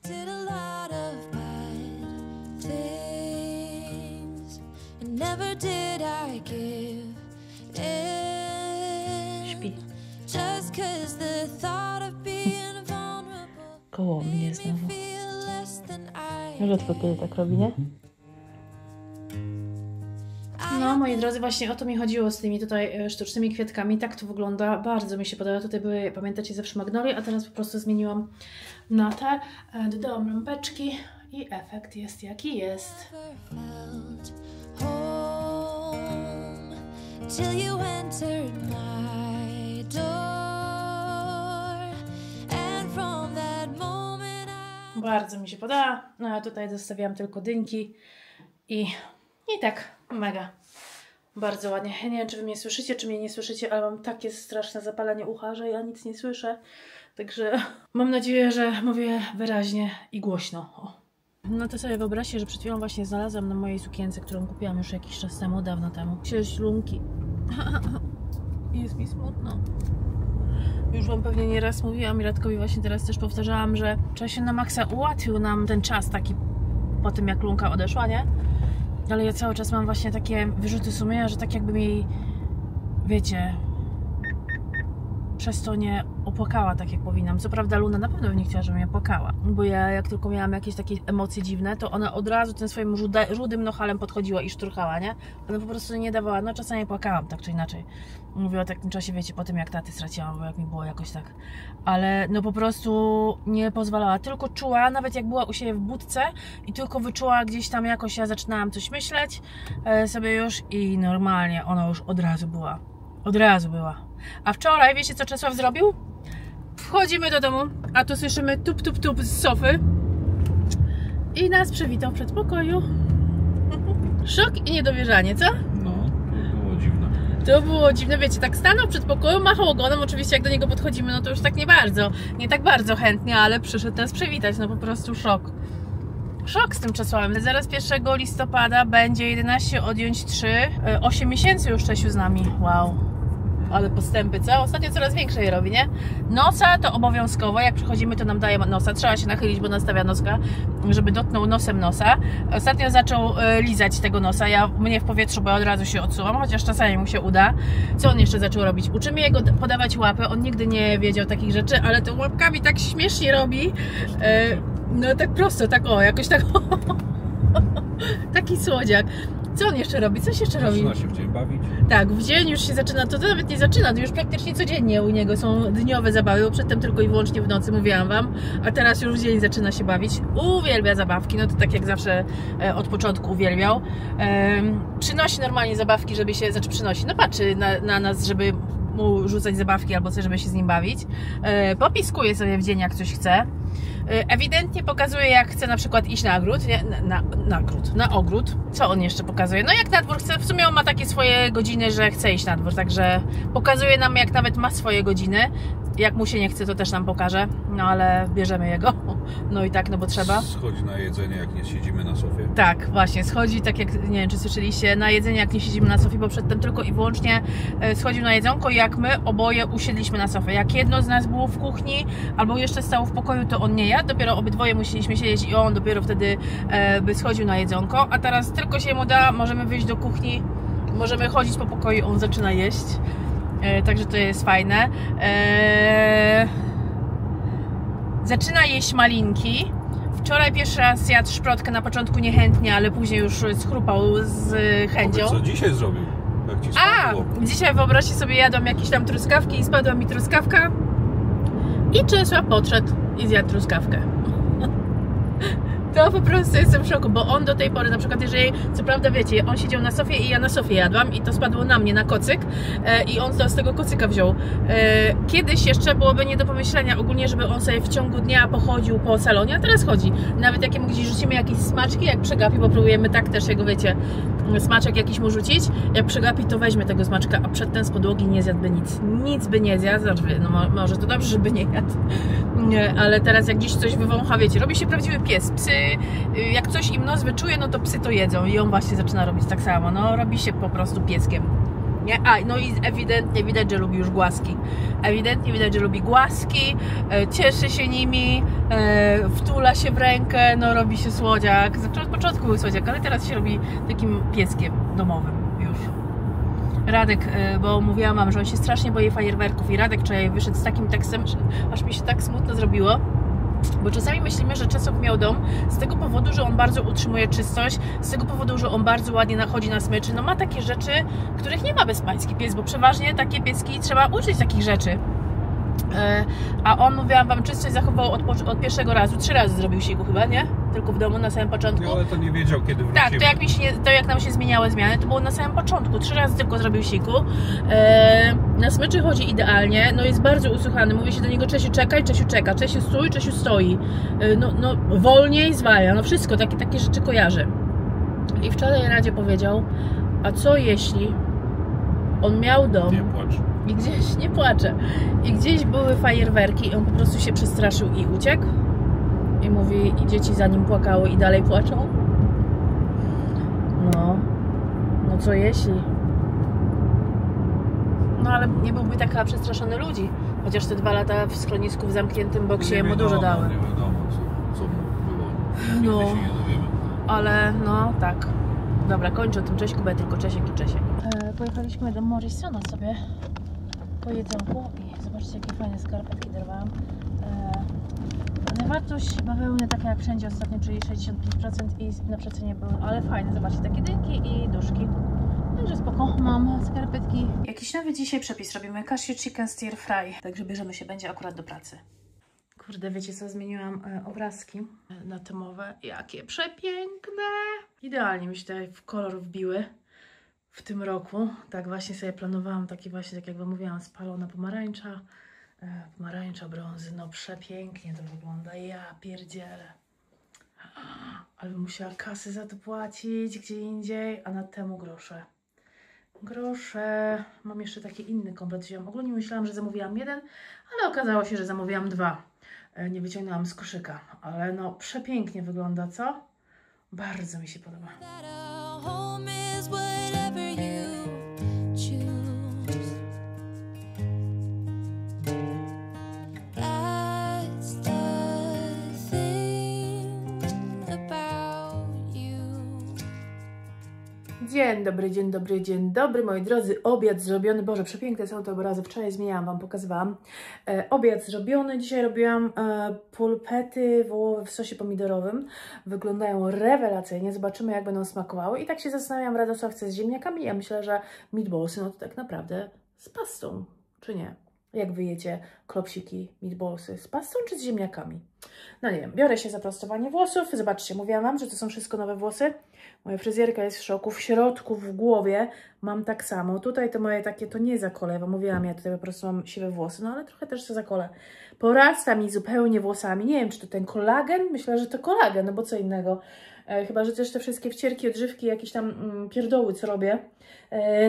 Śpi. Koło mnie znowu. Rzadko kiedy tak robi, nie? No, moi drodzy, właśnie o to mi chodziło z tymi tutaj sztucznymi kwiatkami. Tak to wygląda, bardzo mi się podoba. Tutaj były, pamiętacie, zawsze magnolie, a teraz po prostu zmieniłam na te. Dodałam lampeczki i efekt jest jaki jest. Bardzo mi się podoba. No, a tutaj zostawiłam tylko dynki i tak mega. Bardzo ładnie. Ja nie wiem, czy wy mnie słyszycie, czy mnie nie słyszycie, ale mam takie straszne zapalenie ucha, że ja nic nie słyszę. Także mam nadzieję, że mówię wyraźnie i głośno. O. No to sobie wyobraźcie, że przed chwilą właśnie znalazłam na mojej sukience, którą kupiłam już jakiś czas temu, dawno temu, ślunki. Jest mi smutno. Już wam pewnie nieraz mówiłam i Radkowi właśnie teraz też powtarzałam, że Czesiu na maksa ułatwił nam ten czas taki po tym, jak Lunka odeszła, nie? Ale ja cały czas mam właśnie takie wyrzuty sumienia, że tak jakby mi, wiecie, przez to nie opłakała tak jak powinnam. Co prawda Luna na pewno by nie chciała, żebym ja płakała, bo ja jak tylko miałam jakieś takie emocje dziwne, to ona od razu tym swoim rudym nochalem podchodziła i szturchała, nie? Ona po prostu nie dawała, no czasami płakałam tak czy inaczej. Mówię o takim czasie, wiecie, po tym jak taty straciłam, bo jak mi było jakoś tak. Ale no po prostu nie pozwalała, tylko czuła, nawet jak była u siebie w budce i tylko wyczuła gdzieś tam jakoś, ja zaczynałam coś myśleć sobie już i normalnie ona już od razu była. Od razu była. A wczoraj, wiecie co Czesław zrobił? Wchodzimy do domu, a tu słyszymy tup, tup, tup z sofy i nas przywitał w przedpokoju. Szok i niedowierzanie, co? No, to było dziwne. To było dziwne, wiecie, tak stanął w przedpokoju, machał ogonem, oczywiście jak do niego podchodzimy, no to już tak nie tak bardzo chętnie, ale przyszedł nas przywitać, no po prostu szok. Szok z tym Czesławem. Zaraz 1 listopada będzie 11 odjąć 3, 8 miesięcy już Czesiu z nami, wow. Ale postępy, co? Ostatnio coraz większe je robi, nie? Nosa to obowiązkowo, jak przychodzimy to nam daje nosa, trzeba się nachylić, bo nastawia noska, żeby dotknął nosem nosa. Ostatnio zaczął lizać tego nosa, mnie w powietrzu, bo ja od razu się odsuwam, chociaż czasami mu się uda. Co on jeszcze zaczął robić? Uczymy jego podawać łapy, on nigdy nie wiedział takich rzeczy, ale to łapkami tak śmiesznie robi, no tak prosto, tak o, jakoś tak taki słodziak. Co on jeszcze robi? Coś jeszcze robi? Zaczyna się w dzień bawić. Tak, w dzień już się zaczyna, to nawet nie zaczyna, to już praktycznie codziennie u niego są dniowe zabawy, bo przedtem tylko i wyłącznie w nocy, mówiłam wam, a teraz już w dzień zaczyna się bawić. Uwielbia zabawki, no to tak jak zawsze od początku uwielbiał. Przynosi normalnie zabawki, żeby się, przynosi, no patrzy na nas, żeby mu rzucać zabawki albo coś, żeby się z nim bawić. Popiskuje sobie w dzień, jak coś chce. Ewidentnie pokazuje, jak chce na przykład iść na ogród. Co on jeszcze pokazuje? No jak na dwór chce, w sumie on ma takie swoje godziny, że chce iść na dwór, także pokazuje nam, jak nawet ma swoje godziny. Jak mu się nie chce, to też nam pokaże, no ale bierzemy jego. No i tak, no bo trzeba. Schodzi na jedzenie, jak nie siedzimy na sofie. Tak, właśnie, schodzi, tak jak, nie wiem, czy słyszeliście, na jedzenie, jak nie siedzimy na sofie, bo przedtem tylko i wyłącznie schodził na jedzonko, jak my oboje usiedliśmy na sofie. Jak jedno z nas było w kuchni, albo jeszcze stało w pokoju, to on nie jadł, dopiero obydwoje musieliśmy siedzieć i on dopiero wtedy by schodził na jedzonko, a teraz tylko się mu da, możemy wyjść do kuchni, możemy chodzić po pokoju, on zaczyna jeść. Także to jest fajne. Zaczyna jeść malinki. Wczoraj pierwszy raz jadł szprotkę, na początku niechętnie, ale później już schrupał z chęcią. Co dzisiaj zrobił? Jak ci spadło? Dzisiaj wyobraźcie sobie, jadłam jakieś tam truskawki i spadła mi truskawka i Czesław podszedł i zjadł truskawkę. To po prostu jestem w szoku, bo on do tej pory, na przykład jeżeli, co prawda wiecie, on siedział na sofie i ja na sofie jadłam i to spadło na mnie, na kocyk i on z tego kocyka wziął. Kiedyś jeszcze byłoby nie do pomyślenia ogólnie, żeby on sobie w ciągu dnia pochodził po salonie, a teraz chodzi. Nawet jak mu gdzieś rzucimy jakieś smaczki, jak przegapi, bo próbujemy tak też jego, wiecie, smaczek jakiś mu rzucić, jak przegapi, to weźmie tego smaczka, a przedtem z podłogi nie zjadłby nic. Nic by nie zjadł, znaczy, no może to dobrze, żeby nie jadł. Nie, ale teraz jak gdzieś coś wywącha, wiecie, robi się prawdziwy pies. Psy, jak coś im nos wyczuje, no to psy to jedzą i on właśnie zaczyna robić tak samo, no robi się po prostu pieskiem. Nie? No i ewidentnie widać, że lubi już głaski. Ewidentnie widać, że lubi głaski, cieszy się nimi, wtula tula się w rękę, no robi się słodziak. Od początku był słodziak, ale teraz się robi takim pieskiem domowym już. Radek, bo mówiłam wam, że on się strasznie boi fajerwerków i Radek wczoraj wyszedł z takim tekstem, że aż mi się tak smutno zrobiło. Bo czasami myślimy, że Czesław miał dom z tego powodu, że on bardzo utrzymuje czystość, z tego powodu, że on bardzo ładnie nachodzi na smyczy. No ma takie rzeczy, których nie ma bezpański pies, bo przeważnie takie pieski trzeba uczyć takich rzeczy. A on, mówiłam wam, czystość zachował od pierwszego razu. 3 razy zrobił siku chyba, nie? Tylko w domu na samym początku. No ale to nie wiedział, kiedy wrócimy. Tak, to jak nam się zmieniały zmiany, to było na samym początku. 3 razy tylko zrobił siku. Na smyczy chodzi idealnie, no jest bardzo usłuchany. Mówi się do niego: Czesiu czekaj, Czesiu czeka, Czesiu stój, Czesiu stoi. No wolniej zwalnia, no wszystko, takie rzeczy kojarzy. I wczoraj Radzie powiedział: a co jeśli on miał dom? Nie płacz. I gdzieś, nie płaczę, i gdzieś były fajerwerki i on po prostu się przestraszył i uciekł. I mówi, i dzieci za nim płakały i dalej płaczą. No co jeśli? No ale nie byłby tak chyba przestraszony ludzi. Chociaż te 2 lata w schronisku w zamkniętym boksie jemu dużo dały. Nie wiadomo, co było. No, Nigdy się nie dowiemy. ale no tak. Dobra, kończę o tym Cześćku, bo ja tylko Czesiek i Czesiek. Pojechaliśmy do Morrisona sobie po jedzonku i zobaczcie, jakie fajne skarpetki dorwałam. Wartość bawełny taka jak wszędzie ostatnio, czyli 65% i na przecenie były, ale fajne, zobaczcie, takie dynki i duszki. Także spoko, mam skarpetki. Jakiś nowy dzisiaj przepis robimy, cashew chicken stir fry, także bierzemy się, będzie akurat do pracy. Kurde, wiecie co, zmieniłam obrazki na temowe, jakie przepiękne! Idealnie mi się tutaj w kolor wbiły w tym roku. Tak właśnie sobie planowałam, taki właśnie, tak jak wam mówiłam, spalona pomarańcza. Pomarańcza, brązy, no przepięknie to wygląda, ja pierdzielę. Ale bym musiała kasy za to płacić gdzie indziej, a na temu grosze. Grosze. Mam jeszcze taki inny komplet wziąłem. Ogólnie myślałam, że zamówiłam 1, ale okazało się, że zamówiłam 2. Nie wyciągnęłam z koszyka, ale no przepięknie wygląda, co? Bardzo mi się podoba. Dzień dobry, moi drodzy. Obiad zrobiony. Boże, przepiękne są te obrazy. Wczoraj zmieniałam wam, pokazywałam. Obiad zrobiony. Dzisiaj robiłam pulpety wołowe w sosie pomidorowym. Wyglądają rewelacyjnie. Zobaczymy, jak będą smakowały. I tak się zastanawiam, Radosław chce z ziemniakami. Ja myślę, że meatballsy, no to tak naprawdę z pastą, czy nie? Jak wy jecie klopsiki, meatballsy, z pastą czy z ziemniakami? No nie wiem, biorę się za prostowanie włosów. Zobaczcie, mówiłam wam, że to są wszystko nowe włosy. Moja fryzjerka jest w szoku. W środku, w głowie mam tak samo. Tutaj to moje takie, to nie zakole, bo mówiłam, ja tutaj po prostu mam siwe włosy, no ale trochę też to zakole. Porasta mi zupełnie włosami. Nie wiem, czy to ten kolagen? Myślę, że to kolagen, no bo co innego. Chyba, że też te wszystkie wcierki, odżywki, jakieś tam pierdoły, co robię.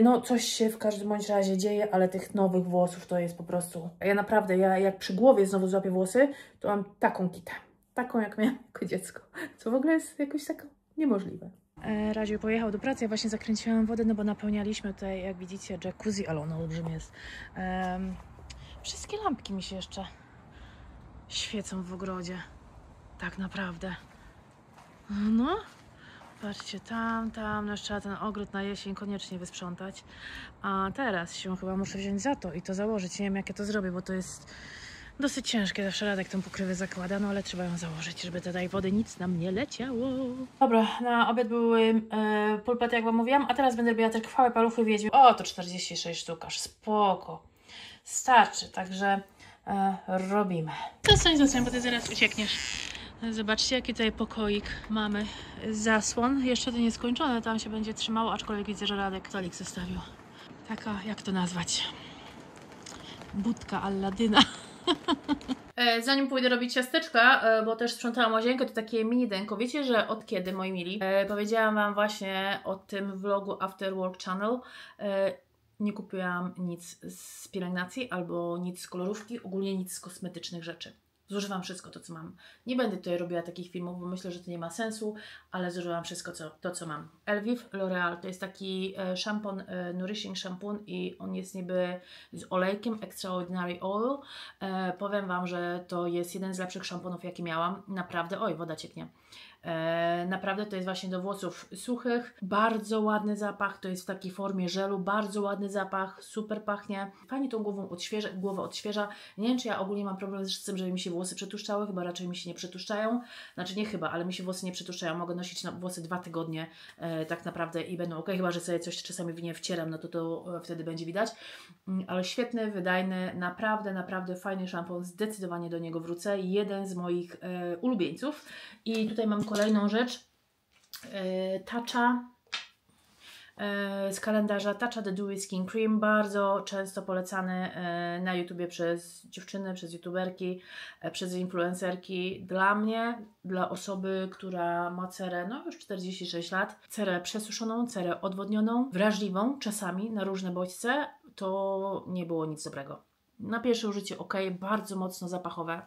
No coś się w każdym bądź razie dzieje, ale tych nowych włosów to jest po prostu... Ja naprawdę, jak przy głowie znowu złapię włosy, to mam taką kitę. Taką, jak miałam jako dziecko. Co w ogóle jest jakoś tak niemożliwe. Radziu pojechał do pracy, ja właśnie zakręciłam wodę, no bo napełnialiśmy tutaj, jak widzicie, jacuzzi, ale ono olbrzymie jest. Wszystkie lampki mi się jeszcze świecą w ogrodzie. Tak naprawdę. No, patrzcie, tam, no jeszcze trzeba ten ogród na jesień koniecznie wysprzątać. A teraz się chyba muszę wziąć za to i to założyć. Nie wiem, jak ja to zrobię, bo to jest dosyć ciężkie. Zawsze Radek tą pokrywę zakłada, no ale trzeba ją założyć, żeby tutaj wody nic nam nie leciało. Dobra, na obiad były pulpety, jak wam mówiłam, a teraz będę robiła te krwawe paluchy wiedźmy. O, to 46 sztuk, aż spoko. Starczy, także robimy. Zostań, bo ty zaraz uciekniesz. Zobaczcie, jaki tutaj pokoik mamy. Zasłon, jeszcze to nieskończone, tam się będzie trzymało, aczkolwiek widzę, że Radek stolik zostawił. Taka, jak to nazwać? Budka Alladyna. Zanim pójdę robić ciasteczka, bo też sprzątałam łazienkę, to takie mini denko. Wiecie, że od kiedy, moi mili? Powiedziałam wam właśnie o tym vlogu After Work Channel. Nie kupiłam nic z pielęgnacji albo nic z kolorówki, ogólnie nic z kosmetycznych rzeczy. zużywam wszystko to, co mam. Nie będę tutaj robiła takich filmów, bo myślę, że to nie ma sensu, ale zużywam wszystko to, co mam. Elvive L'Oreal to jest taki szampon, Nourishing Shampoo i on jest niby z olejkiem Extraordinary Oil. Powiem Wam, że to jest jeden z lepszych szamponów, jaki miałam. Naprawdę, oj, woda cieknie. Naprawdę to jest właśnie do włosów suchych, bardzo ładny zapach, to jest w takiej formie żelu, bardzo ładny zapach, super pachnie, fajnie tą głowę odświeża. Nie wiem, czy ja ogólnie mam problem z tym, żeby mi się włosy przetłuszczały, chyba raczej mi się nie przetłuszczają, znaczy nie chyba, ale mi się włosy nie przetłuszczają, mogę nosić na włosy 2 tygodnie tak naprawdę i będą ok, chyba że sobie coś czasami w nie wcieram, no to wtedy będzie widać, ale świetny, wydajny, naprawdę fajny szampon, zdecydowanie do niego wrócę, jeden z moich ulubieńców. I tutaj mam kolejną rzecz, Tatcha z kalendarza Tatcha The Dewy Skin Cream, bardzo często polecany na YouTubie przez dziewczyny, przez youtuberki, przez influencerki. Dla mnie, dla osoby, która ma cerę, no już 46 lat, cerę przesuszoną, cerę odwodnioną, wrażliwą czasami na różne bodźce, to nie było nic dobrego. Na pierwsze użycie ok, bardzo mocno zapachowe.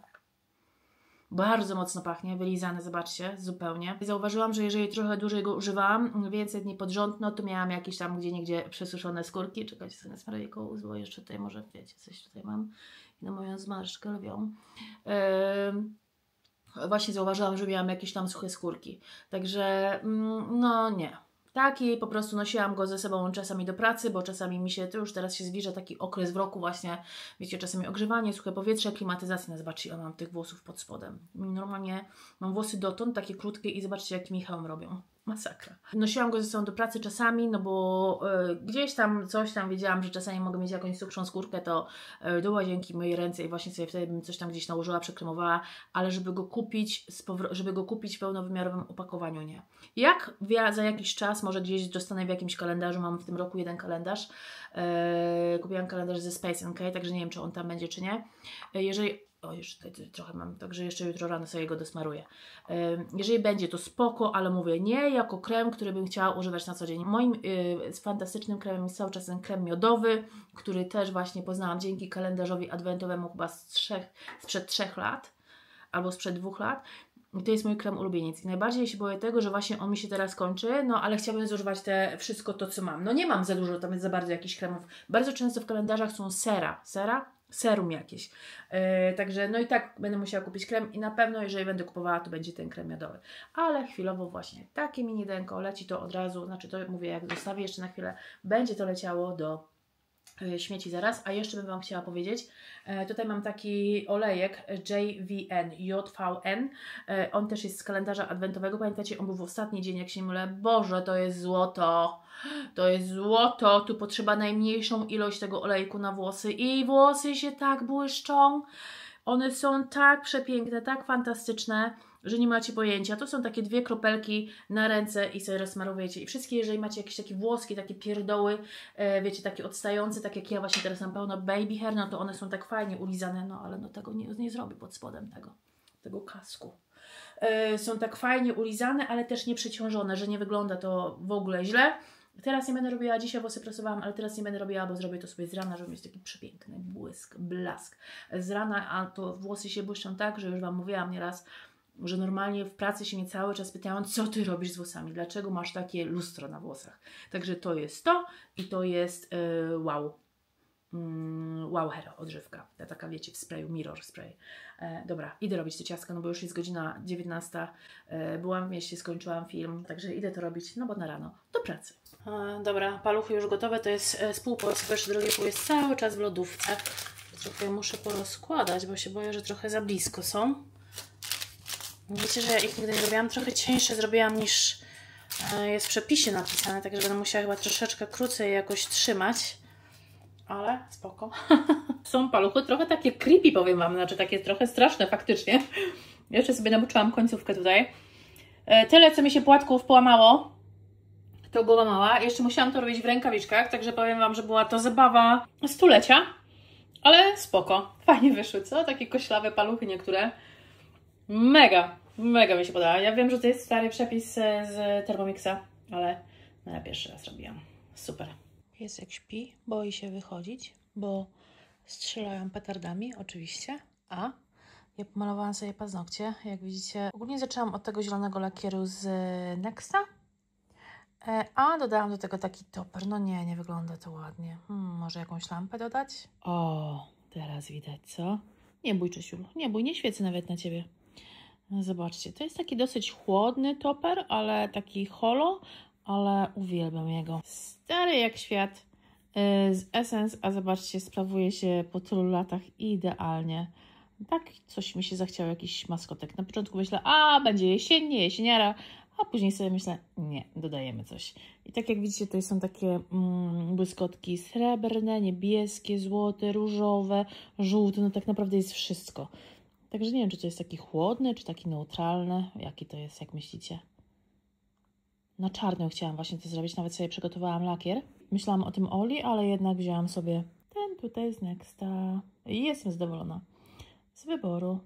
Bardzo mocno pachnie, wylizane, zobaczcie, zupełnie. Zauważyłam, że jeżeli trochę dłużej go używałam, więcej dni pod rząd, no to miałam jakieś tam gdzieniegdzie przesuszone skórki. Czekajcie sobie na smarejką, bo jeszcze tutaj może, wiecie, coś tutaj mam i na moją zmarszczkę lwią. Właśnie zauważyłam, że miałam jakieś tam suche skórki. Także, no nie. Taki po prostu nosiłam go ze sobą czasami do pracy, bo czasami mi się, to już teraz się zbliża taki okres w roku właśnie, wiecie, czasami ogrzewanie, suche powietrze, klimatyzacja, no zobaczcie, ja mam tych włosów pod spodem. Normalnie mam włosy dotąd, takie krótkie i zobaczcie, jaki Michał robią. Masakra. Nosiłam go ze sobą do pracy czasami, no bo gdzieś tam coś tam wiedziałam, że czasami mogę mieć jakąś suchszą skórkę, to do łazienki myję ręce i właśnie sobie wtedy bym coś tam gdzieś nałożyła, przekremowała, ale żeby go kupić w pełnowymiarowym opakowaniu, nie. Jak za jakiś czas, może gdzieś dostanę w jakimś kalendarzu, mam w tym roku jeden kalendarz, kupiłam kalendarz ze Space NK, także nie wiem, czy on tam będzie, czy nie. Jeżeli jeszcze tutaj trochę mam, także jeszcze jutro rano sobie go dosmaruję. Jeżeli będzie, to spoko, ale mówię, nie jako krem, który bym chciała używać na co dzień. Moim fantastycznym kremem jest cały czas ten krem miodowy, który też właśnie poznałam dzięki kalendarzowi adwentowemu chyba sprzed 3 lat, albo sprzed 2 lat. I to jest mój krem ulubieniec. I najbardziej się boję tego, że właśnie on mi się teraz kończy, no ale chciałabym zużywać wszystko to, co mam. No nie mam za dużo, tam jest za bardzo jakichś kremów. Bardzo często w kalendarzach są serum jakieś. Także no i tak będę musiała kupić krem i na pewno, jeżeli będę kupowała, to będzie ten krem miodowy. Ale chwilowo właśnie takie mini denko, leci to od razu, znaczy to mówię, jak zostawię jeszcze na chwilę, będzie to leciało do śmieci zaraz, a jeszcze bym Wam chciała powiedzieć, tutaj mam taki olejek JVN, on też jest z kalendarza adwentowego, pamiętacie, on był w ostatni dzień, jak się nie mylę, Boże, to jest złoto, tu potrzeba najmniejszą ilość tego olejku na włosy i włosy się tak błyszczą, one są tak przepiękne, tak fantastyczne, że nie macie pojęcia. To są takie 2 kropelki na ręce i sobie rozsmarowujecie. I wszystkie, jeżeli macie jakieś takie włoski, takie pierdoły, wiecie, takie odstające, tak jak ja właśnie teraz mam pełno baby hair, no to one są tak fajnie ulizane, no ale no tego nie zrobię pod spodem tego kasku. Są tak fajnie ulizane, ale też nie przeciążone, że nie wygląda to w ogóle źle. Teraz nie będę robiła, dzisiaj włosy prasowałam, ale teraz nie będę robiła, bo zrobię to sobie z rana, żeby mieć taki przepiękny blask z rana, a to włosy się błyszczą tak, że już Wam mówiłam nieraz, że normalnie w pracy się mnie cały czas pytają, co Ty robisz z włosami, dlaczego masz takie lustro na włosach. Także to jest to i to jest wow hair odżywka, taka wiecie w sprayu, mirror spray. Dobra, idę robić te ciastka, no bo już jest godzina 19, byłam w mieście, skończyłam film, także idę to robić, no bo na rano do pracy. Dobra, paluchy już gotowe, to jest z pół porcji, jeszcze drugie pół jest cały czas w lodówce. Trochę muszę porozkładać, bo się boję, że trochę za blisko są. Wiecie, że ja ich nigdy nie robiłam, trochę cieńsze zrobiłam niż jest w przepisie napisane, także będę musiała chyba troszeczkę krócej jakoś trzymać, ale spoko. Są paluchy trochę takie creepy, powiem Wam, znaczy takie trochę straszne faktycznie. Jeszcze sobie nabuczyłam końcówkę tutaj. Tyle, co mi się płatków połamało, to głowa mała. Jeszcze musiałam to robić w rękawiczkach, także powiem Wam, że była to zabawa stulecia, ale spoko. Fajnie wyszły, co? Takie koślawe paluchy niektóre. Mega mi się podoba. Ja wiem, że to jest stary przepis z Thermomixa, ale no ja pierwszy raz robiłam. Super. Piesek śpi, boi się wychodzić, bo strzelają petardami oczywiście, a Ja pomalowałam sobie paznokcie, jak widzicie. Ogólnie zaczęłam od tego zielonego lakieru z Nexta, a dodałam do tego taki toper. No nie wygląda to ładnie. Może jakąś lampę dodać? O, teraz widać, co? Nie bój, Czesiulu, nie bój, nie świecę nawet na Ciebie. No zobaczcie, to jest taki dosyć chłodny toper, ale taki holo, ale uwielbiam jego. Stary jak świat z Essence, a zobaczcie, sprawuje się po tylu latach idealnie. Tak coś mi się zachciało, jakiś maskotek. Na początku myślę, będzie jesiennie, jesieniara, a później sobie myślę, nie, dodajemy coś. I tak jak widzicie, tutaj są takie błyskotki srebrne, niebieskie, złote, różowe, żółte, no tak naprawdę jest wszystko. Także nie wiem, czy to jest taki chłodny, czy taki neutralny. Jaki to jest, jak myślicie? Na czarnym chciałam właśnie to zrobić, nawet sobie przygotowałam lakier. Myślałam o tym Oli, ale jednak wzięłam sobie ten tutaj z Nexta i jestem zadowolona z wyboru.